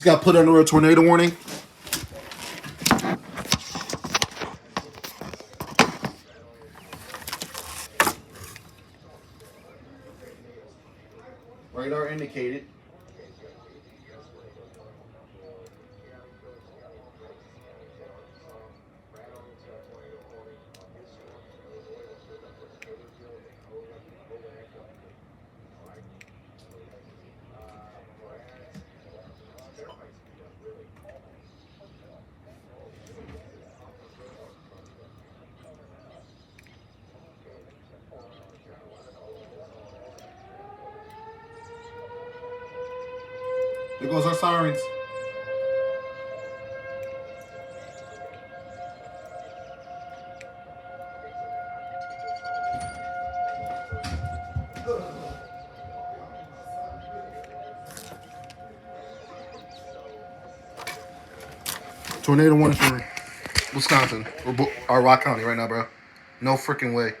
got put under a tornado warning. Radar indicated. There goes our sirens. Tornado warning for Wisconsin or Rock County right now, bro. No freaking way.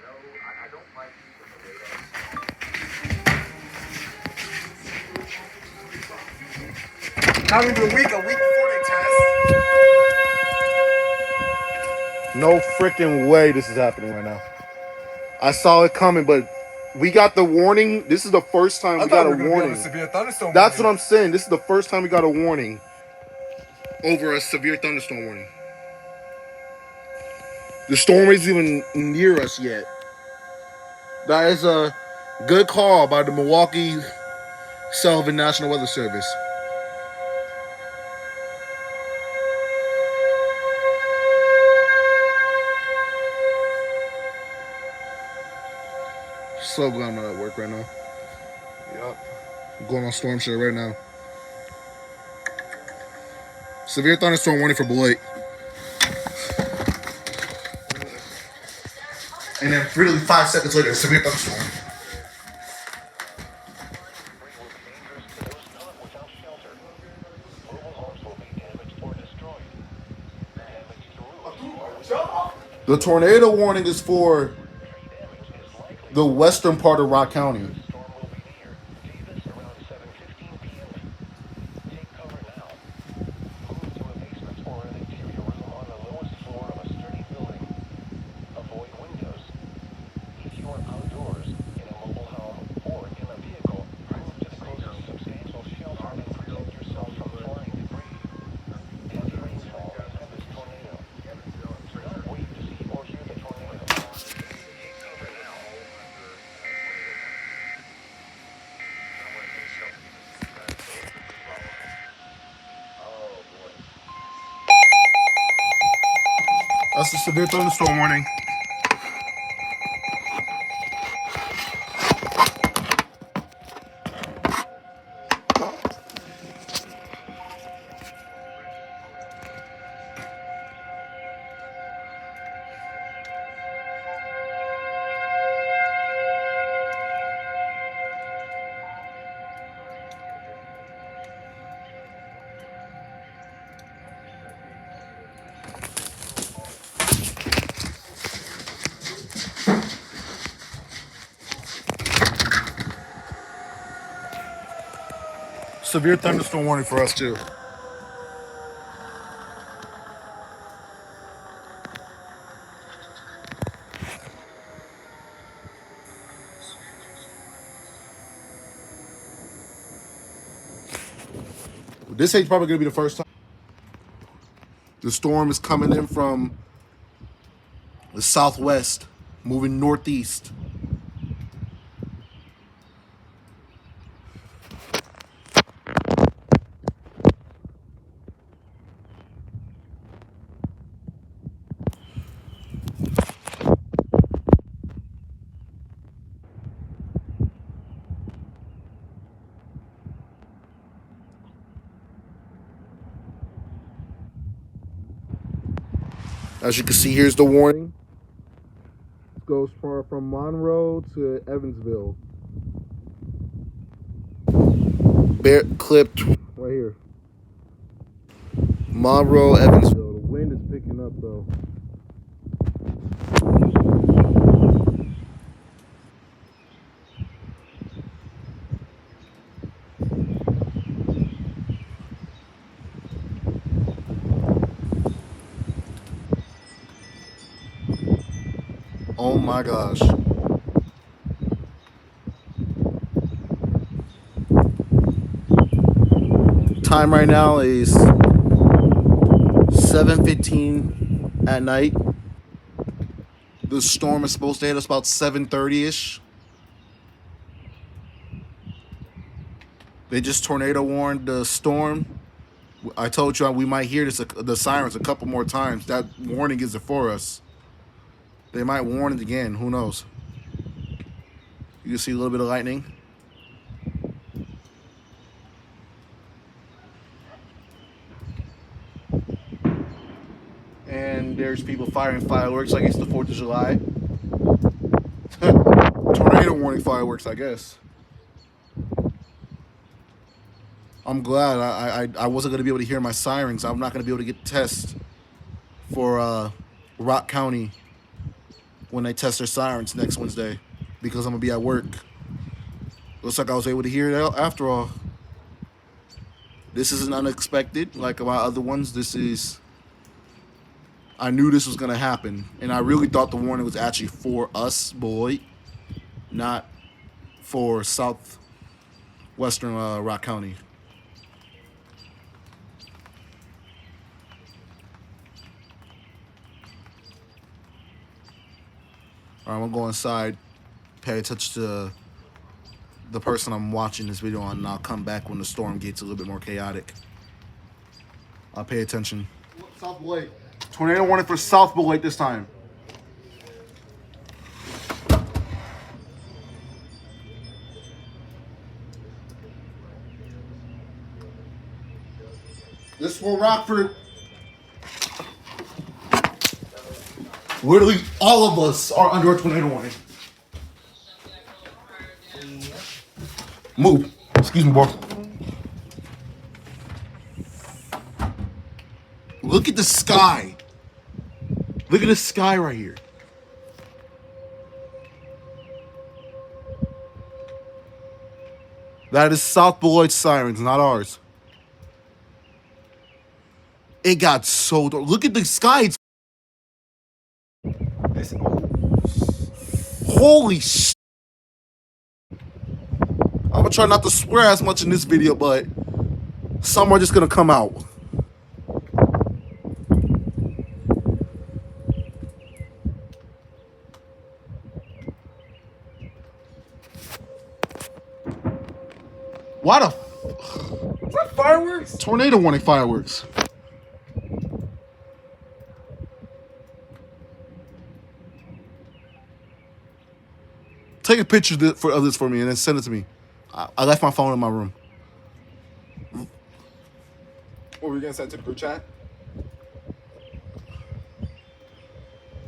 Not even a week before they test. No freaking way this is happening right now. I saw it coming, but we got the warning. This is the first time we got a warning. That's what I'm saying. This is the first time we got a warning over a severe thunderstorm warning. The storm isn't even near us yet. That is a good call by the Milwaukee Sullivan National Weather Service. So glad I'm not at work right now. Yep. I'm going on storm shit right now. Severe thunderstorm warning for Beloit. And then really 5 seconds later, severe thunderstorm. The tornado warning is for the western part of Rock County. That's a severe thunderstorm warning. Severe thunderstorm warning for us too. This ain't probably gonna be the first time. The storm is coming in from the southwest, moving northeast. As you can see, here's the warning. It goes from Monroe to Evansville. Bear clipped right here. Monroe, Evansville. The wind is picking up though. Oh my gosh. Time right now is 7:15 at night. The storm is supposed to hit us about 7:30ish. They just tornado warned the storm. I told you we might hear the sirens a couple more times. That warning isn't for us. They might warn it again. Who knows? You can see a little bit of lightning. And there's people firing fireworks like it's the 4th of July. Tornado warning fireworks, I guess. I'm glad I wasn't going to be able to hear my sirens. I'm not going to be able to get tests for Rock County when they test their sirens next Wednesday because I'm going to be at work. Looks like I was able to hear it after all. This isn't unexpected like my other ones. I knew this was going to happen, and I really thought the warning was actually for us, boy, not for southwestern Rock County. All right, I'm going to go inside, pay attention to the person I'm watching this video on, and I'll come back when the storm gets a little bit more chaotic. I'll pay attention. South Beloit. Tornado warning for South Beloit this time. This is for Rockford. Literally all of us are under a tornado warning. Move. Excuse me, boy. Look at the sky. Look at the sky right here. That is South Beloit sirens, not ours. It got so dark. Look at the sky. Holy shit. I'm gonna try not to swear as much in this video, but some are just gonna come out. Why the? Is that fireworks? Tornado warning fireworks. Take a picture of this for me and then send it to me. I left my phone in my room. What were you gonna send to the group chat?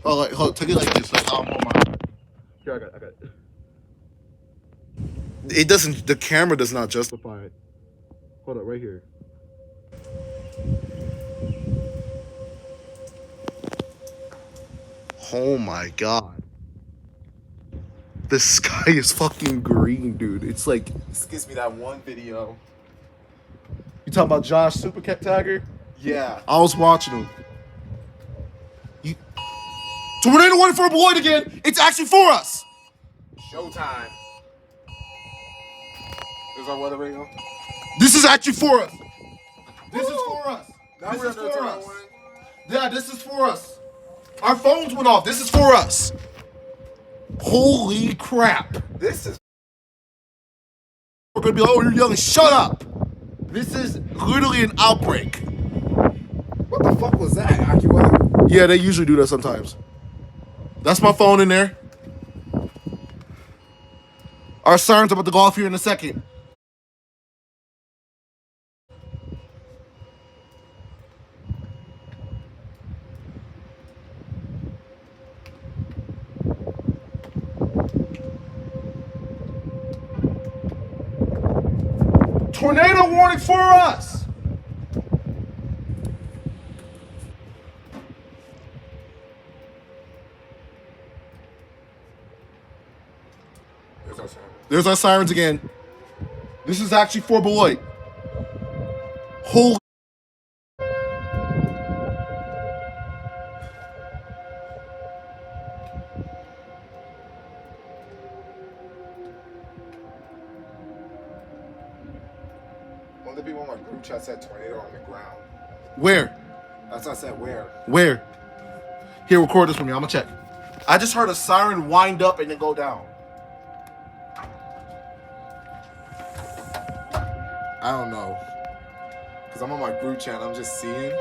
Oh, hold, take it like this. That's how I'm on my. Here, I got it. It doesn't. The camera does not justify it. Hold up, right here. Oh my god. The sky is fucking green, dude. It's like. This gives me that one video. You talking about Josh Super Cat Tagger? Yeah. I was watching him. Tornado warning for Beloit again. It's actually for us. Showtime. Is our weather radio? This is actually for us. This is for us. Now This we're is under for a us. warning. Yeah, this is for us. Our phones went off. This is for us. Holy crap. This is. We're going to be like, oh, you're yelling. Shut up. This is literally an outbreak. What the fuck was that? AccuWeather? Yeah, they usually do that sometimes. That's my phone in there. Our sirens are about to go off here in a second. Tornado warning for us. There's our sirens again. This is actually for Beloit. Holy. group chat said tornado on the ground. Where? That's what I said. Where? Where? Here, record this for me. I'm gonna check. I just heard a siren wind up and then go down. I don't know. Because I'm on my group chat and I'm just seeing.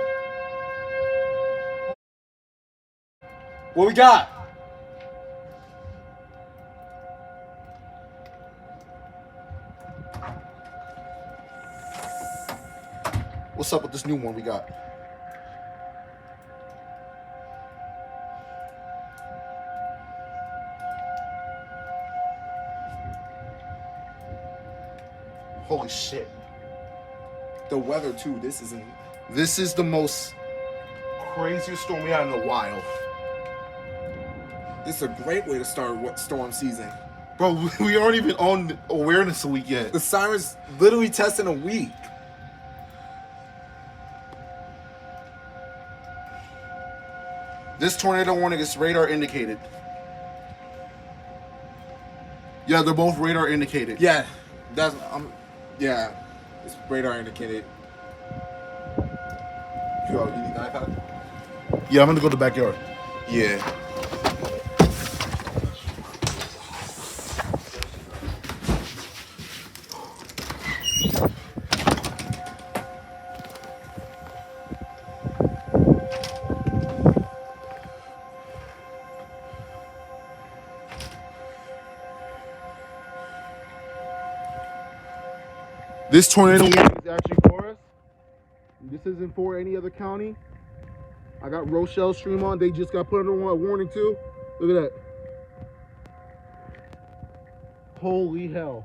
What we got? What's up with this new one we got? Holy shit. The weather too. This is the most craziest storm we had in a while. This is a great way to start storm season. Bro, we aren't even on awareness week yet. The siren's literally testing a week. This tornado warning is radar indicated. Yeah, they're both radar indicated. Yeah, yeah, it's radar indicated. Yo, you need an iPad? Yeah, I'm gonna go to the backyard. Yeah. This tornado is actually for us. This isn't for any other county. I got Rochelle stream on. They just got put under a warning too. Look at that. Holy hell.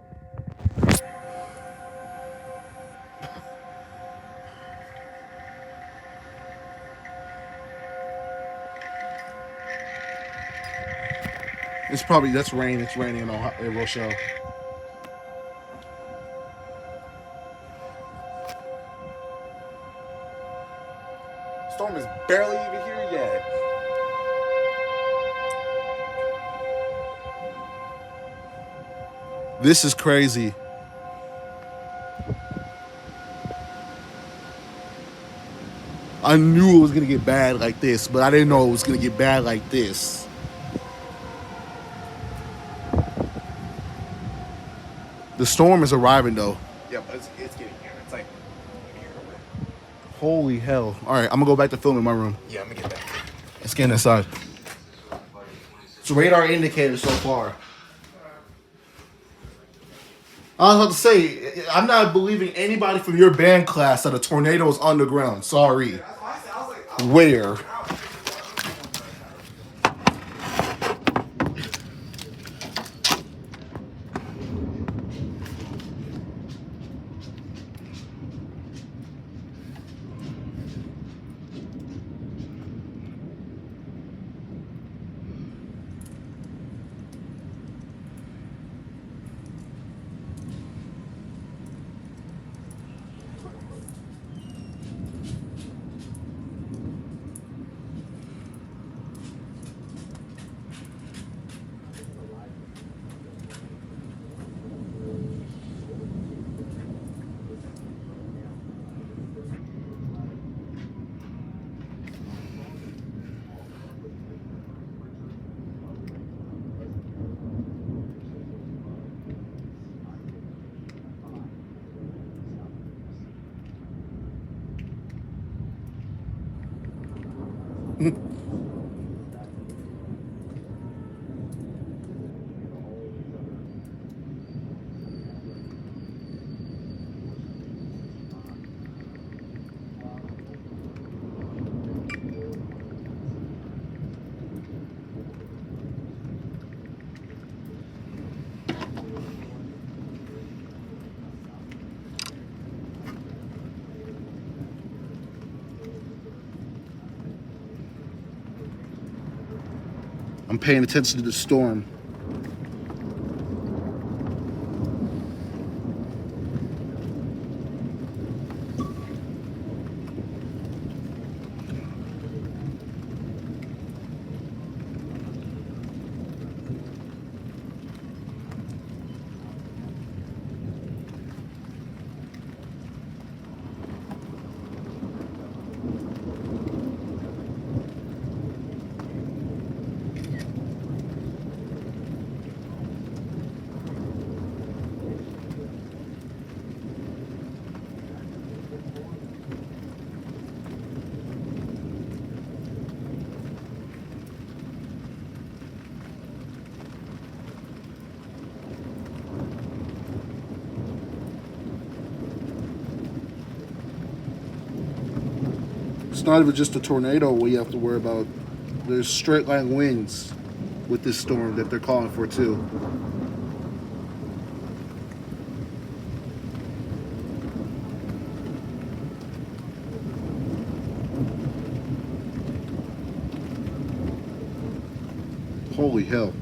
That's rain. It's raining in Rochelle. Storm is barely even here yet. This is crazy. I knew it was gonna get bad like this, but I didn't know it was gonna get bad like this. The storm is arriving though. Yeah, but it's getting here. It's like here. Holy hell. Alright, I'm gonna go back to film in my room. Yeah, I'm gonna get back. Let's get inside. It's radar indicator so far. I was about to say, I'm not believing anybody from your band class that a tornado is underground. Sorry. Where? I'm paying attention to the storm. It's not even just a tornado we have to worry about. There's straight line winds with this storm that they're calling for too. Holy hell.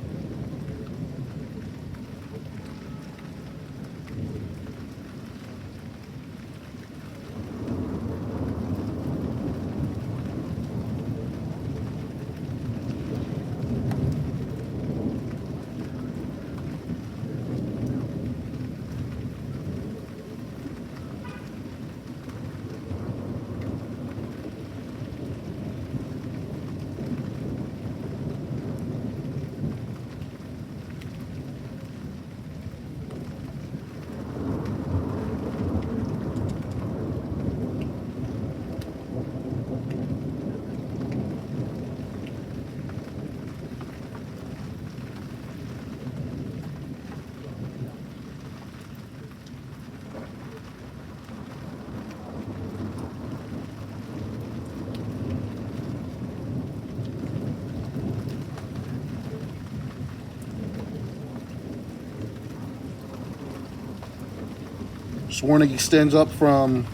This warning extends up from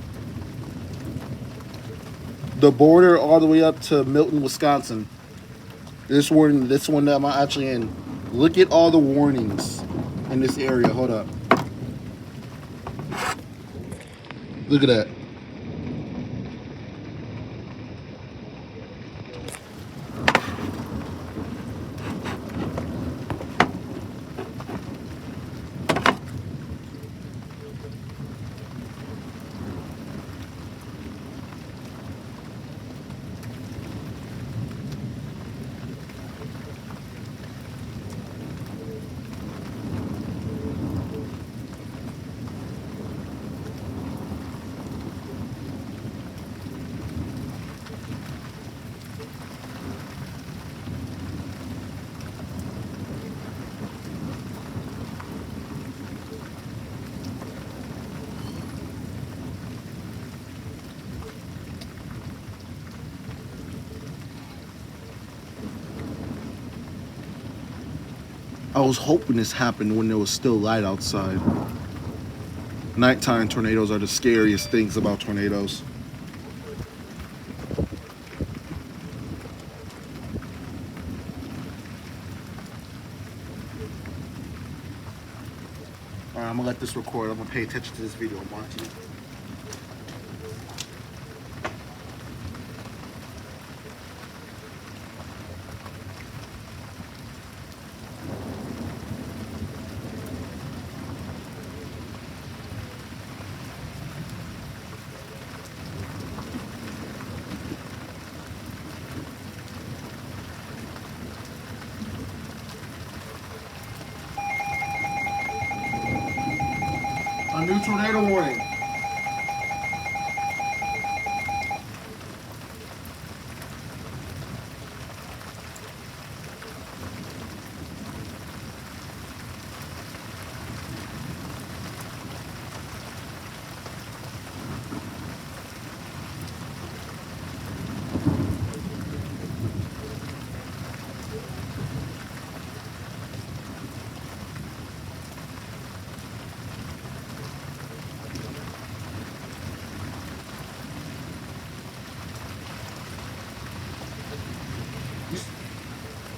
the border all the way up to Milton, Wisconsin. This warning, this one that I'm actually in. Look at all the warnings in this area. Hold up. Look at that. I was hoping this happened when there was still light outside. Nighttime tornadoes are the scariest things about tornadoes. Alright, I'm gonna let this record. I'm gonna pay attention to this video I'm watching. A new tornado warning.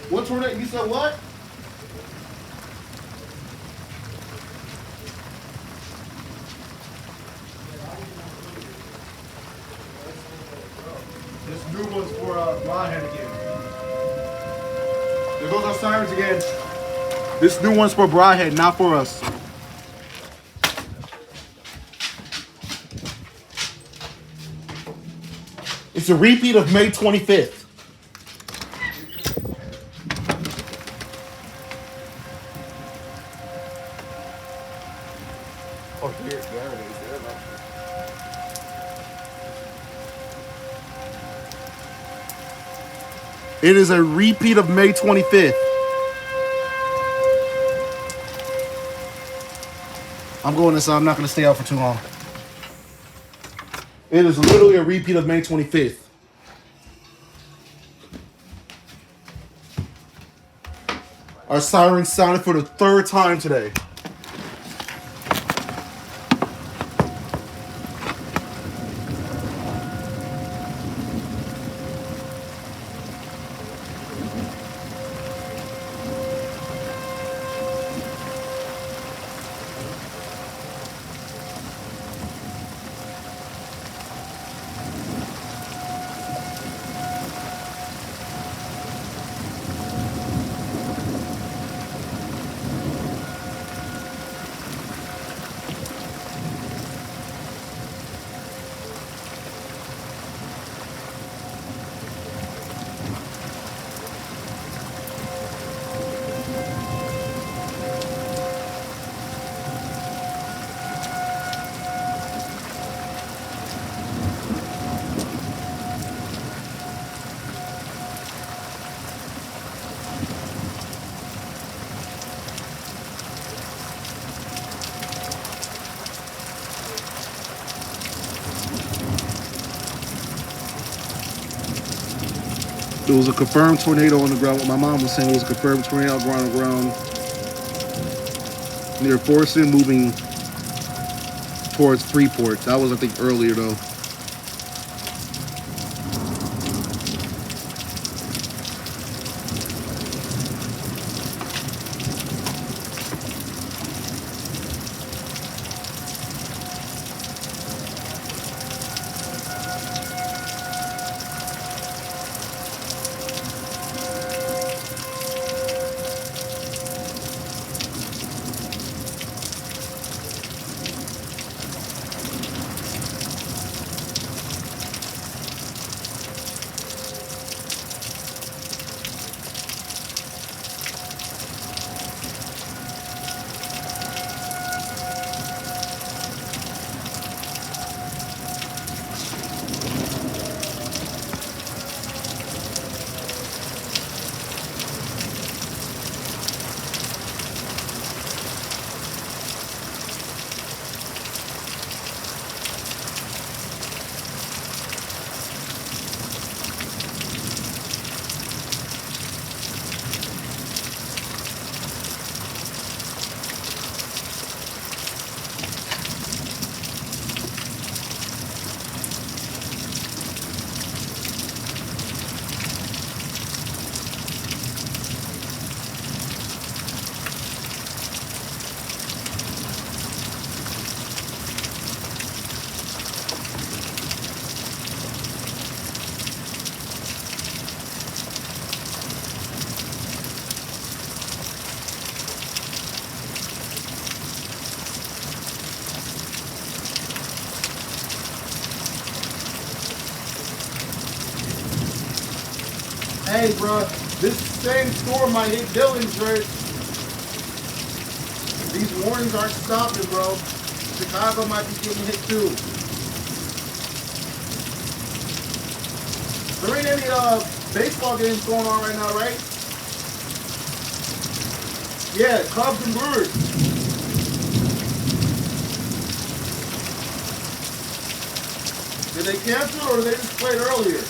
What tornado? You said what? This new one's for Brodhead again. There goes our sirens again. This new one's for Brodhead, not for us. It's a repeat of May 25th. Oh, here it is. It is a repeat of May 25th. I'm going inside. I'm not going to stay out for too long. It is literally a repeat of May 25th. Our siren sounded for the 3rd time today. There was a confirmed tornado on the ground. What my mom was saying, it was a confirmed tornado on the ground near Forreston, moving towards Freeport. That was, I think, earlier though. Hey, bro, this same storm might hit Dillingsburg. These warnings aren't stopping, bro. Chicago might be getting hit too. There ain't any baseball games going on right now, right? Yeah, Cubs and Brewers. Did they cancel or did they just play it earlier?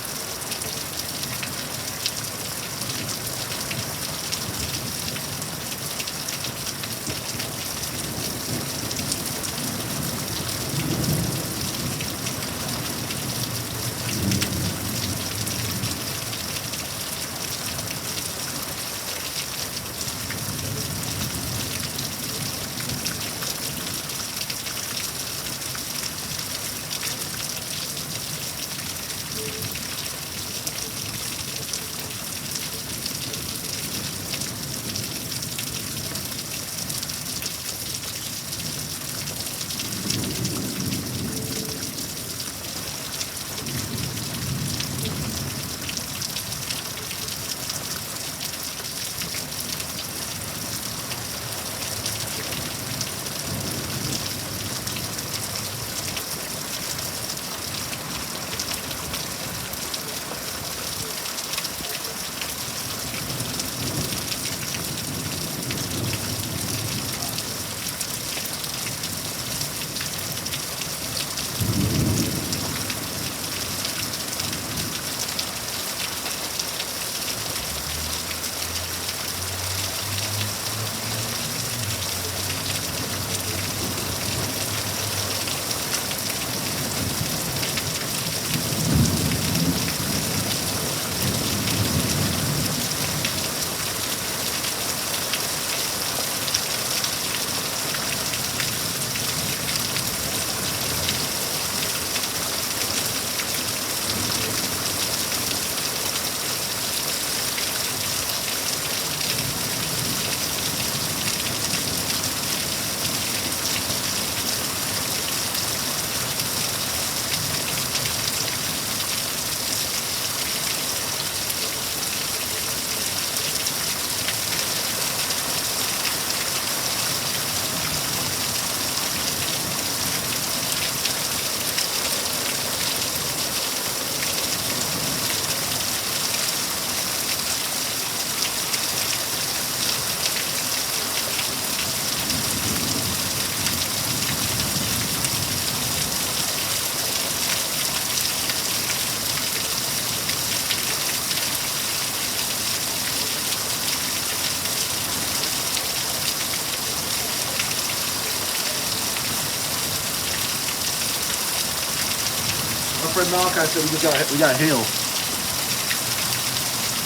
heard Malachi said we got hail.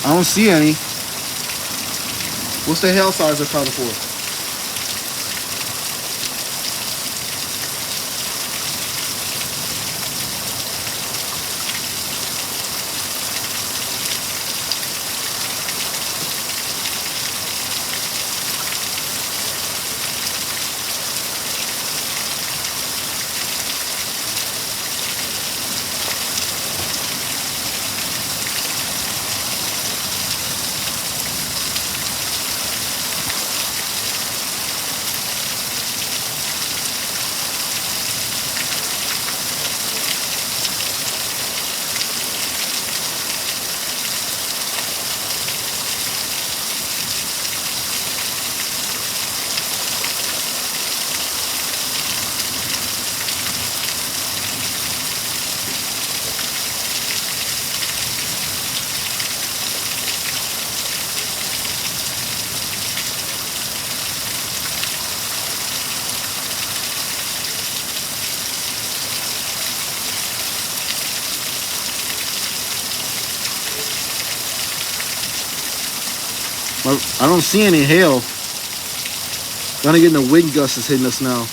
I don't see any. What's the hail size they're counting for? I don't see any hail. Gonna get in the wind gust is hitting us now.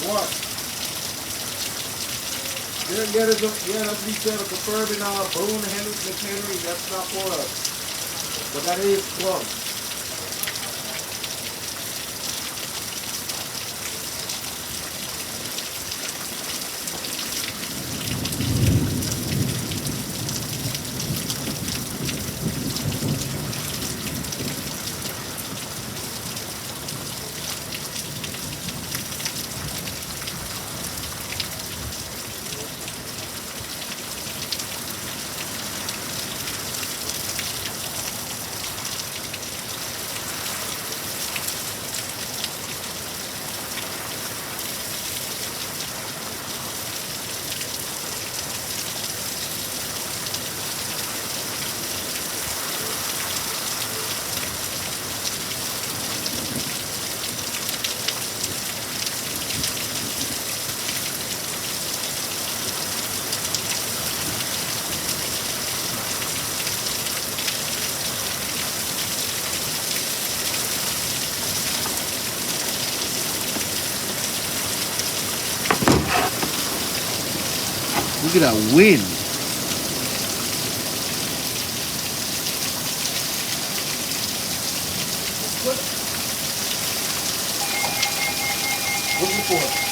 What? Yeah, that's what he said. A confirming Boone Henry, that's not for us. But that is close. Look at that wind. What's it for?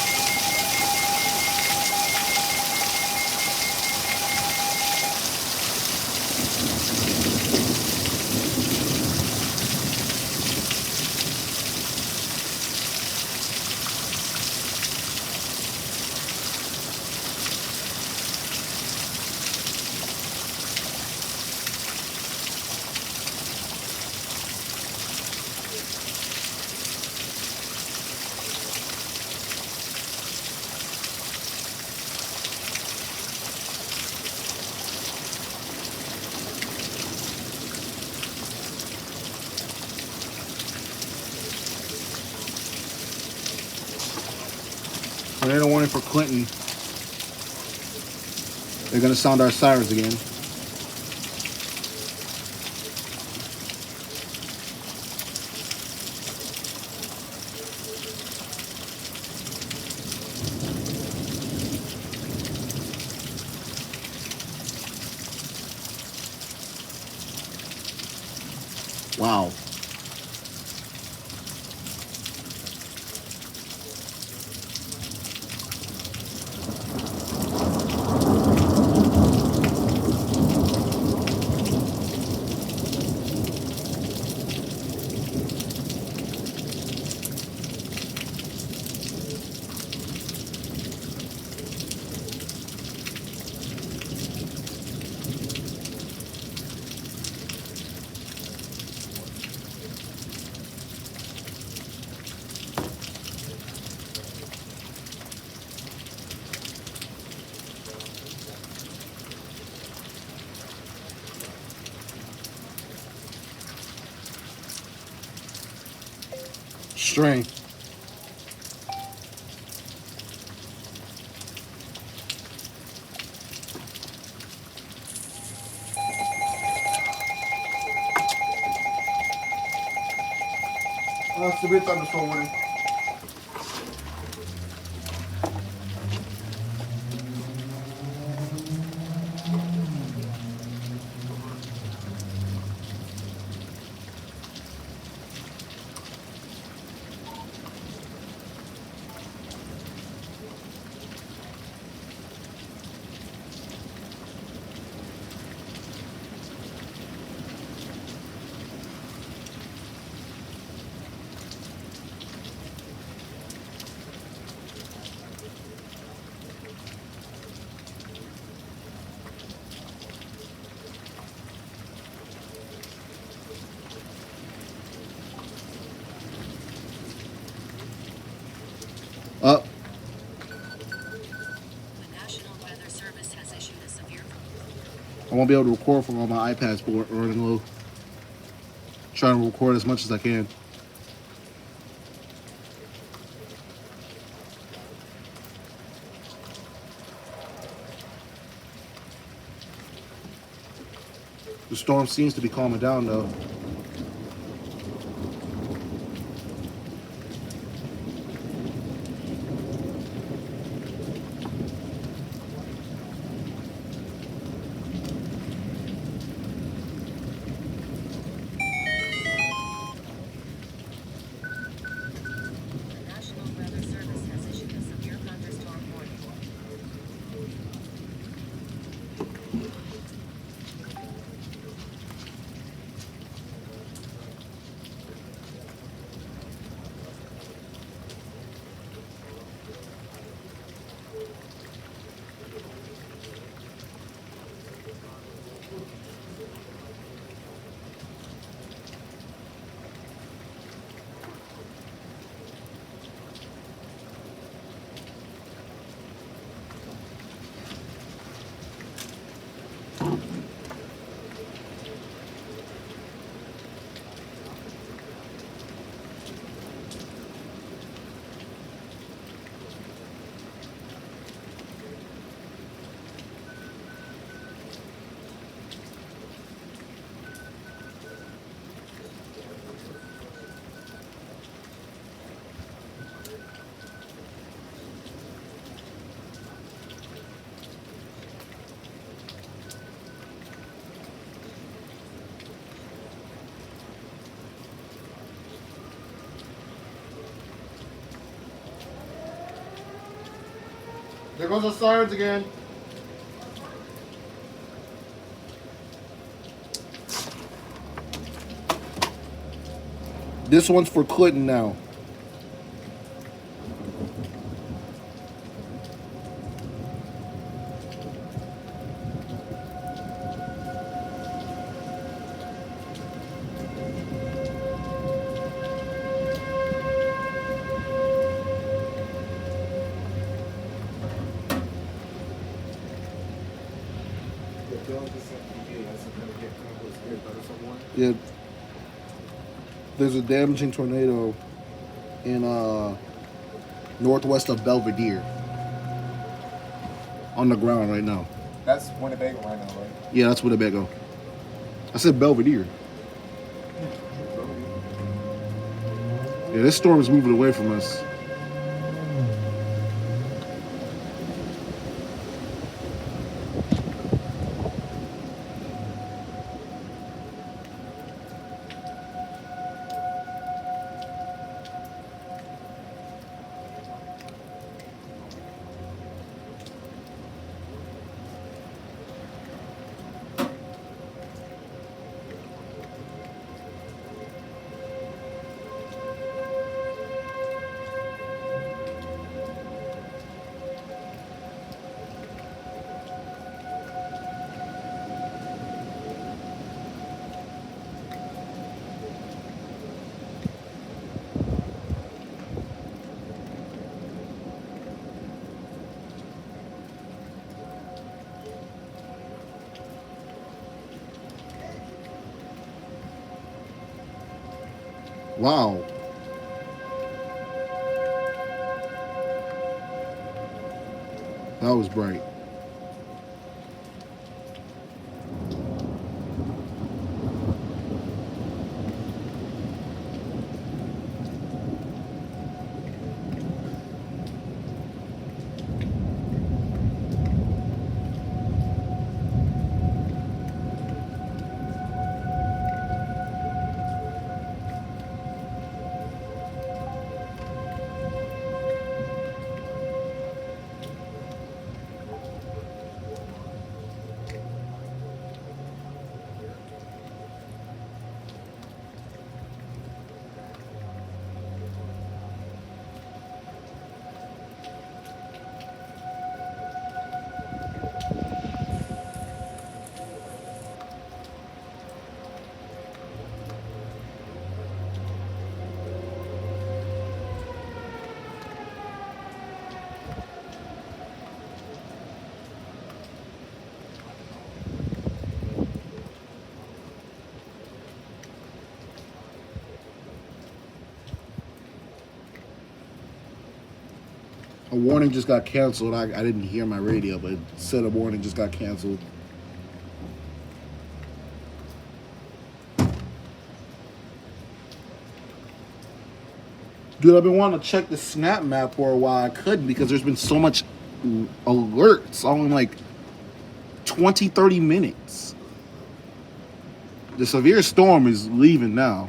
Tornado warning for Clinton. They're gonna sound our sirens again. Wow. String. Severe thunderstorm warning. Up. The National Weather Service has issued a severe. I won't be able to record from all my iPads, but we're running low. Trying to record as much as I can. The storm seems to be calming down though. The National Weather Service has issued a severe thunderstorm warning. There goes the sirens again. This one's for Clinton now. Yeah. There's a damaging tornado in northwest of Belvedere. On the ground right now. That's Winnebago right now, right? Yeah, that's Winnebago. I said Belvedere. Yeah, this storm is moving away from us. Wow. That was bright. A warning just got canceled. I didn't hear my radio, but it said a warning just got canceled. Dude, I've been wanting to check the snap map for a while. I couldn't because there's been so much alerts all in like 20, 30 minutes. The severe storm is leaving now.